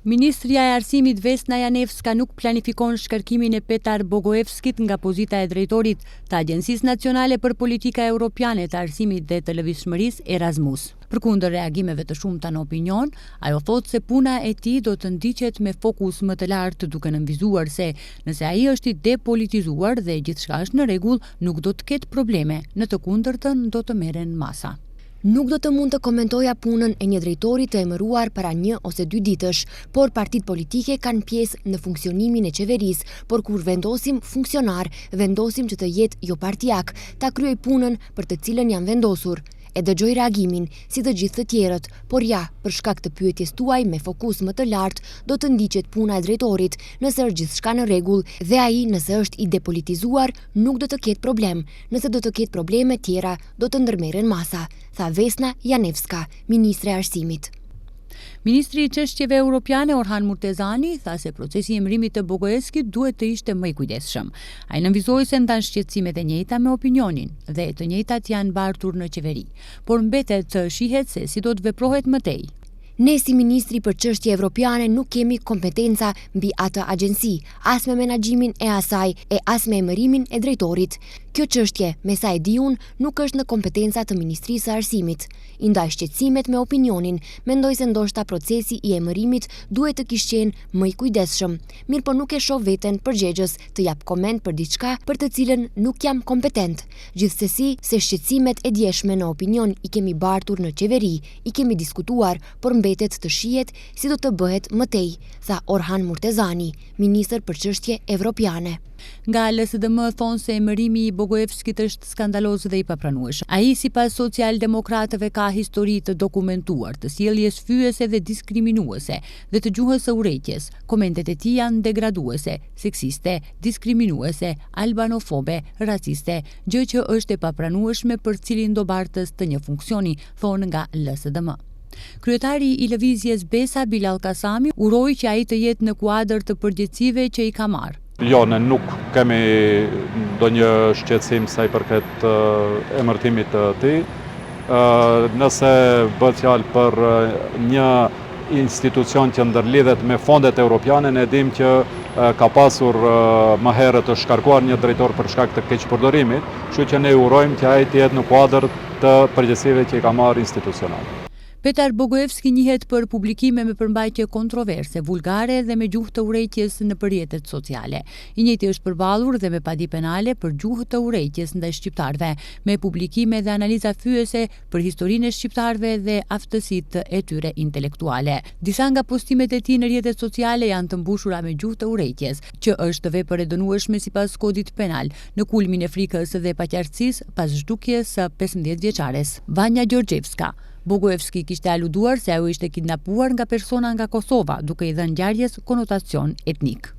Ministria e Arsimit Vesna Janevska nuk planifikon shkarkimin e Petar Bogojevskit nga pozita e drejtorit të Agjencisë Nacionale për Politika Europiane të Arsimit dhe të Lëvizshmërisë Erasmus. Përkundër reagimeve të shumta në opinion, ajo thotë se puna e tij do të ndiqet me fokus më të lartë, duke nënvizuar se nëse ai është i depolitizuar dhe gjithçka është në rregull, nuk do të ketë probleme, në të kundërtën do të merren masa. Nuk do të mund të komentoja punën e një drejtori të emëruar para 1 ose 2 ditësh, por partitë politike kanë pjesë në funksionimin e qeverisë, por kur vendosim funksionar, vendosim që të jetë jo partijak, ta kryej punën për të cilën janë vendosur. E dëgjoj reagimin, si të gjithë të tjerët, por ja, për shkak të pyetjes tuaj me fokus më të lartë, do të ndiqet puna e drejtorit, nëse është gjithçka në rregull dhe ai nëse është i depolitizuar, nuk do të ketë problem. Nëse do të ketë probleme tjera, do të ndërmerren masa, tha Vesna Janevska, ministre e Arsimit. Ministri i Çështjeve Europiane Orhan Murtezani tha se procesi i emërimit të Bogojevskit duhet të ishte më i kujdesshëm. Ai nënvizoi se ndan shqetësimet e njëjta me opinionin dhe të njëjtat janë bartur në qeveri, por mbetet të shihet se si do të veprohet më tej. Ne si ministri për çështje evropiane nuk kemi kompetenca mbi atë agjenci, as me menaxhimin e asaj e as me emërimin e drejtorit. Kjo çështje, me sa e di unë, nuk është në kompetenca të Ministrisë së Arsimit. I ndaj shqetësimet me opinionin, mendoj se ndoshta procesi i emërimit duhet të kishte qenë më i kujdesshëm. Mirë, po nuk e shoh veten përgjegjës të jap koment për diçka për të cilën nuk jam kompetent. Gjithsesi, se shqetësimet e djeshme në opinion i kemi bartur në qeveri, i kemi diskutuar, por mbetet të shihet si do të bëhet më tej, tha Orhan Murtezani, ministër për çështje evropiane. Nga LSDM thonë se emërimi i Bogojevskit është skandaloz dhe i papranueshëm. Ai sipas socialdemokratëve ka histori të dokumentuar të sjelljes fyese dhe diskriminuese dhe të gjuhës së urrejtjes. Komentet e tij janë degraduese, seksiste, diskriminuese, albanofobe, raciste, gjë që është e papranueshme për cilin do bartës të një funksioni, thonë nga LSDM. Kryetari i lëvizjes Besa Bilal Kasami uroi që ai të jetë në kuadër të përgjegjësive që i ka marrë. Jo, ne nuk kemi ndonjë shqetësim sa i përket emërtimit të tij. Nëse bëhet fjalë për një institucion që ndërlidhet me fondet europiane, ne dim që ka pasur më herët të shkarkuar një drejtor për shkak të keqpërdorimit, kështu që ne urojmë që ai të jetë në kuadër të përgjegjësive që i ka marrë institucionale. Petar Bogojevski njihet për publikime me përmbajtje kontroverse, vulgare dhe me gjuhë të urrejtjes në rrjetet sociale. I njëjti është përballur dhe me padi penale për gjuhë të urrejtjes ndaj shqiptarëve, me publikime dhe analiza fyese për historinë e shqiptarëve dhe aftësitë e tyre intelektuale. Disa nga postimet e tij në rrjetet sociale janë të mbushura me gjuhë të urrejtjes, që është vepër e dënueshme sipas kodit penal, në kulmin e frikës dhe paqartësisë pas zhdukjes së 15 vjeçares. Vanja Gjorgjevska. Bogojevski kishte aluduar se ajo ishte kidnapuar nga persona nga Kosova, duke i dhënë ngjarjes konotacion etnik.